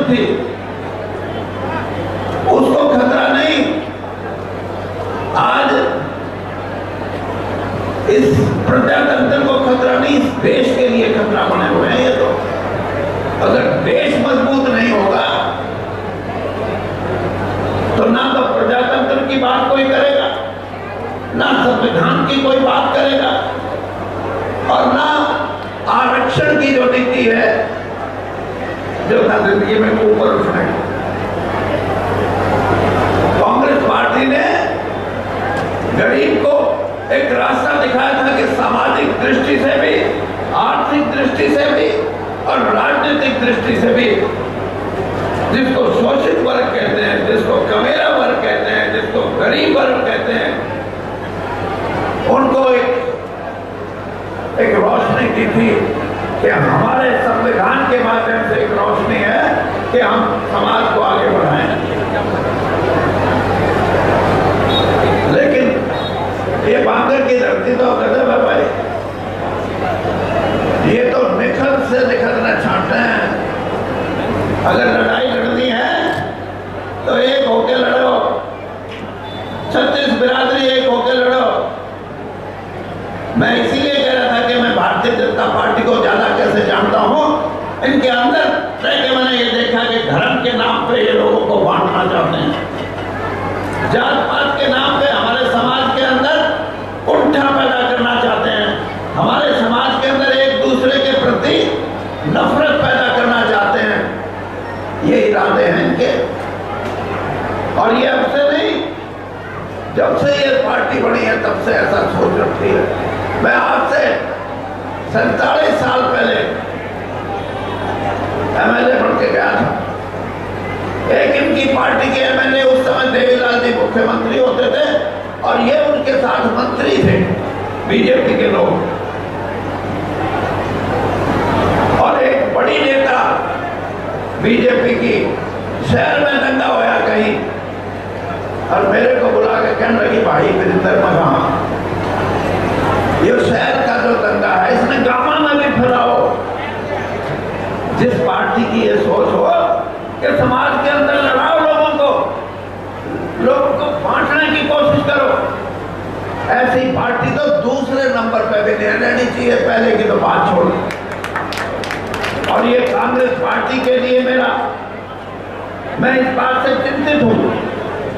थी उसको खतरा नहीं, आज इस प्रजातंत्र को खतरा नहीं, इस देश के लिए खतरा बने हुए हैं ये तो। अगर देश मजबूत नहीं होगा तो ना तो प्रजातंत्र की बात कोई करेगा, ना संविधान की कोई बात करेगा, और ना आरक्षण की जो नीति है जो ना जिंदगी में ऊपर उठाएगी। कांग्रेस पार्टी ने गरीब को एक रास्ता दिखाया था कि सामाजिक दृष्टि से भी, आर्थिक दृष्टि से भी और राजनीतिक दृष्टि से भी, जिसको शोषित वर्ग कहते हैं, जिसको कमेरा वर्ग कहते हैं, जिसको गरीब वर्ग कहते हैं, उनको एक रोशनी दी थी कि हमारे संविधान के माध्यम से एक रोशनी है कि हम समाज को आगे बढ़ाएं। लेकिन ये बांगर की धरती तो गजब है भाई, ये तो निखर से निखरना चाहते हैं। अगर लड़ाई लड़नी है तो एक होके लड़ो, 36 बिरादरी एक होके लड़ो। मैं इसीलिए कह रहा था कि मैं भारतीय जनता पार्टी को ज्यादा कैसे जानता हूं, इनके अंदर रह के मैंने ये देखा कि धर्म के नाम पे ये लोगों को बांटना चाहते हैं, जात पात के नाम पे हमारे समाज के अंदर उल्टा पैदा करना चाहते हैं, हमारे समाज के अंदर एक दूसरे के प्रति नफरत पैदा करना चाहते हैं। ये इरादे हैं इनके, और ये अब से नहीं, जब से ये पार्टी बनी है तब से ऐसा सोच रखती है। मैं आज से 47 साल पहले एमएलए बन के गया था। एक इनकी पार्टी के एमएलए उस समय देवीलाल जी मुख्यमंत्री होते थे और ये उनके साथ मंत्री थे, बीजेपी के लोग। और एक बड़ी नेता बीजेपी की शहर में दंगा होया कहीं, और मेरे को बुला के कहने लगी भाई वीरेंद्र महा, ये शहर का जो दंगा है इसमें गामा में भी फैलाओ। जिस पार्टी की ये सोच हो कि समाज के अंदर लड़ाओ, लोगों को बांटने की कोशिश करो, ऐसी पार्टी तो दूसरे नंबर पे भी नहीं रहनी चाहिए, पहले की तो बात छोड़। और ये कांग्रेस पार्टी के लिए मैं इस बात से चिंतित हूं,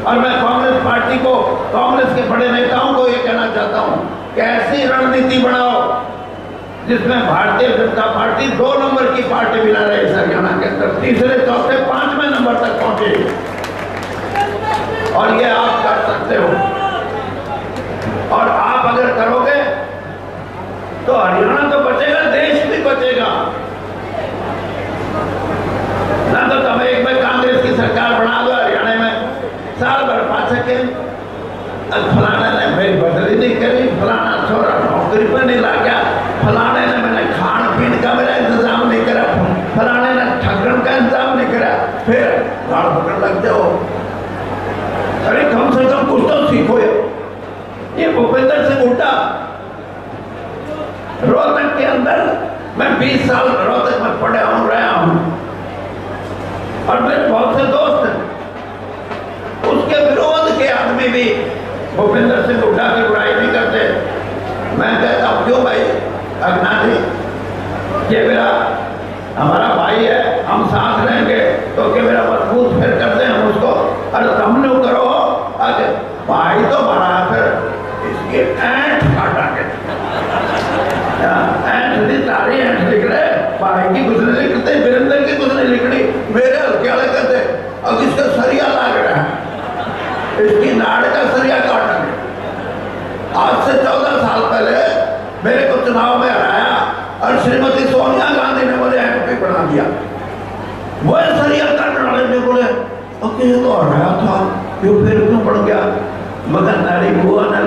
और मैं कांग्रेस पार्टी को, कांग्रेस के बड़े नेताओं को ये कहना चाहता हूं कि ऐसी रणनीति बनाओ जिसमें भारतीय जनता पार्टी 2 नंबर की पार्टी भी ना रहे इस हरियाणा के अंदर, तीसरे चौथे 5वें नंबर तक पहुंचे। और ये आप कर सकते हो, और आप अगर करोगे तो हरियाणा तो बचेगा, देश भी बचेगा। ना तो तुम एक में कांग्रेस की सरकार बना दो हरियाणा में, साल भर पा सके, फलाने ने मेरी बदली नहीं करी, फलाना छोरा नौकरी पर नहीं ला गया, फलाने ने मैंने खान पीन का मेरा इंतजाम नहीं करा, फलाने ने ठगन का इंतजाम नहीं करा, फिर गाड़ पकड़ लग जाओ। अरे कम से कम कुछ तो सीखो। ये भूपेंद्र सिंह हुड्डा रोहतक के अंदर, मैं 20 साल रोहतक में पढ़ा हूं, रहा हूं, और मेरे बहुत से दोस्त हैं, उसके विरोध के आदमी भी भूपेंद्र सिंह हुड्डा की बुराई नहीं करते। मैं कहता हूं क्यों भाई अज्ञानी, ये मेरा हमारा भाई है, हम साथ रहेंगे, तो कि मेरा मजबूत फिर करते हैं हम उसको, अरे तुम लोग करो आगे, भाई तो बड़ा, फिर इसकी ऐंठ काटांगे, ऐंठ दी तारी ऐंठ लिख रहे, भाई की कुछ नहीं लिखते, वीरेंद्र की कुछ नहीं लिखनी, मेरे हल्के वाले कहते अब इसका सरिया लाग रहा है, इसकी नाड़ का सरिया काटेंगे। आज से 14 साल पहले मेरे को चुनाव में हराया और श्रीमती सोनिया गांधी ने मुझे एमपी बना दिया। वो सरिया काटने वाले ने बोले ओके तो हराया था, ये फिर क्यों बढ़ गया, मगर नारी बुआ ने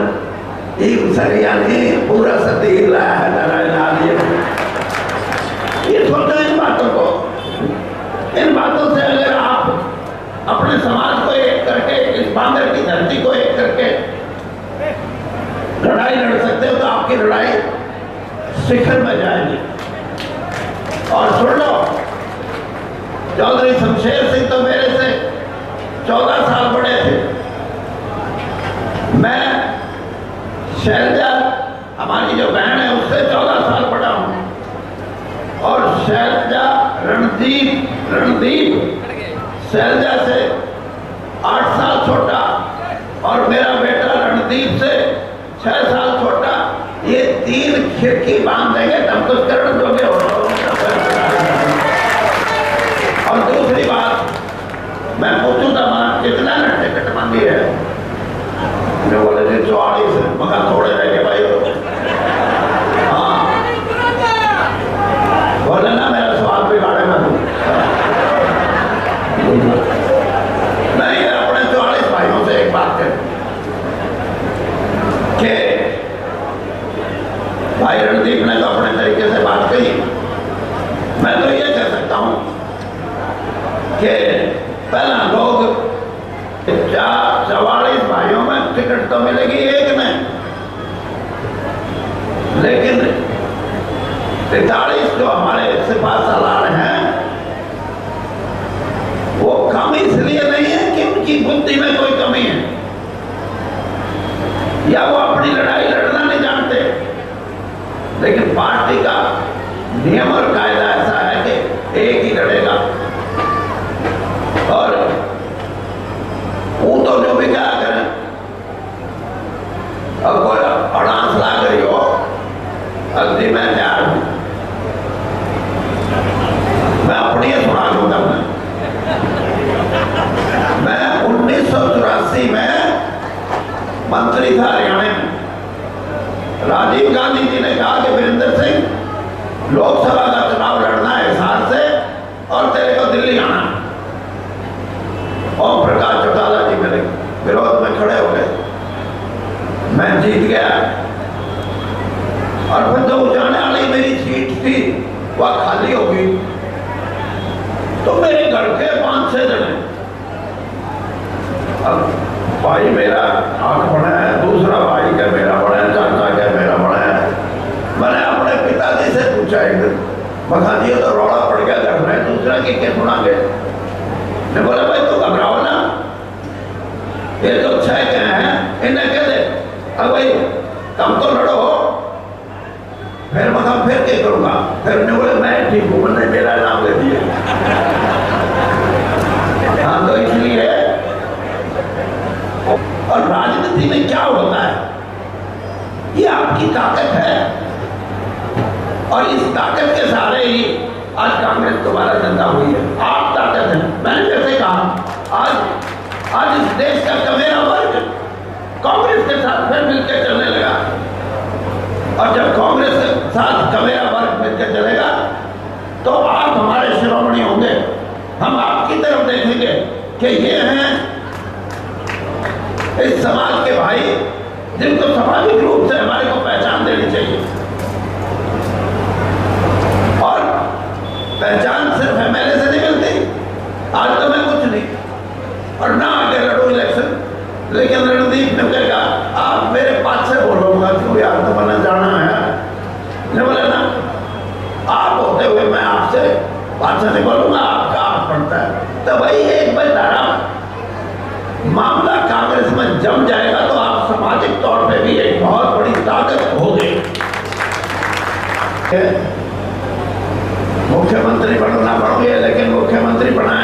एक सरिया नहीं पूरा सती लाया है नारायण। ये सोचो इन बातों को, इन बातों से अगर आप अपने समाज को एक करके, इस बांगर की धरती को एक करके लड़ाई लड़ सकते हो तो आपकी लड़ाई शिखर में जाएगी। और सुन लो, चौधरी शमशेर सिंह तो मेरे से 14 साल बड़े थे। मैं शैलजा हमारी जो बहन है उससे 14 साल बड़ा हूं, और शैलजा रणदीप शैलजा से 8 साल छोटा, और मेरा बेटा रणदीप से 6 साल छोटा। ये 3 खिड़की बांध देंगे तब तो करण जोगे हो। और दूसरी बात, मैं पूछूं था वहां कितना ना टिकट मांगी है, मैं बोले जी 44 है, मगर थोड़े रह गए भाई। हाँ बोले ना मेरा सवाल बिगाड़ेगा तू। नहीं, अपने 44 भाइयों से एक बात कर के भाई रणदीप ने तो अपने तरीके से बात कही। मैं तो ये कह सकता हूं कि पहला लोग 44 भाइयों में टिकट तो मिलेगी एक में, लेकिन 43 जो हमारे सिपा सालार हैं वो कम इसलिए नहीं है कि उनकी बुद्धि में कोई कमी है या वो अपनी लड़ाई लड़ना नहीं जानते, लेकिन पार्टी का नियम और कायदा ऐसा है कि एक ही लड़ेगा। और वो तो जो भी क्या करें, अब कोई अड़ांस ला गई हो, अगली मैं तैयार हूं, मैं अपनी सुना दूंगा। मैं 1984 में मंत्री था हरियाणा में। राजीव गांधी जी ने कहा कि वीरेंद्र सिंह लोकसभा का चुनाव लड़ना है हिसार से और तेरे को दिल्ली आना। ओम प्रकाश चौटाला जी मेरे विरोध में खड़े हो गए, मैं जीत गया। और फिर जो जाने वाली मेरी सीट थी वह खाली हो गई, तो मेरे घर के 5-6 जने, अब भाई मेरा आंख बड़ा है, दूसरा भाई का मेरा बड़ा है, चाचा का मेरा बड़ा है। मैंने अपने पिताजी से पूछा एक दिन, मखा जी तो रौला पड़ गया घर में, दूसरा की क्या सुनांगे? ने बोला भाई तो घबराओ ना, ये तो 6 के हैं, इन्हें कह दे अब भाई तुम तो लड़ो। फिर मखा फिर क्या करूंगा? फिर ने बोले मैं ठीक हूं, मैंने मेरा नाम ले दिया। हाँ तो इसलिए, और राजनीति में क्या होता है, ये आपकी ताकत है, और इस ताकत के सहारे ही आज कांग्रेस दोबारा जिंदा हुई है। आप ताकत है। मैंने जैसे कहा, आज इस देश का कमेरा वर्ग कांग्रेस के साथ फिर मिलकर चलने लगा, और जब कांग्रेस के साथ कमेरा वर्ग मिलकर चलेगा तो आप हमारे शिरोमणि होंगे। हम आपकी तरफ देखेंगे कि ये हैं इस समाज के भाई जिनको सामाजिक रूप से हमारे को पहचान देनी चाहिए, और पहचान सिर्फ एमएलए से नहीं मिलती। आज तो मैं कुछ नहीं, और ना आगे लड़ो इलेक्शन, लेकिन रणदीप ने कहा आप मेरे पास से बोलूंगा क्यों यार, तो मैंने जाना है। ने बोला ना, आप होते हुए मैं आपसे पास से नहीं बोलूंगा, आपका आप पड़ता है। तो भाई एक बार धारा मामला कांग्रेस में जम जाएगा तो आप सामाजिक तौर पे भी एक बहुत बड़ी ताकत हो गई। मुख्यमंत्री बनना पड़ोगे, लेकिन मुख्यमंत्री बनाया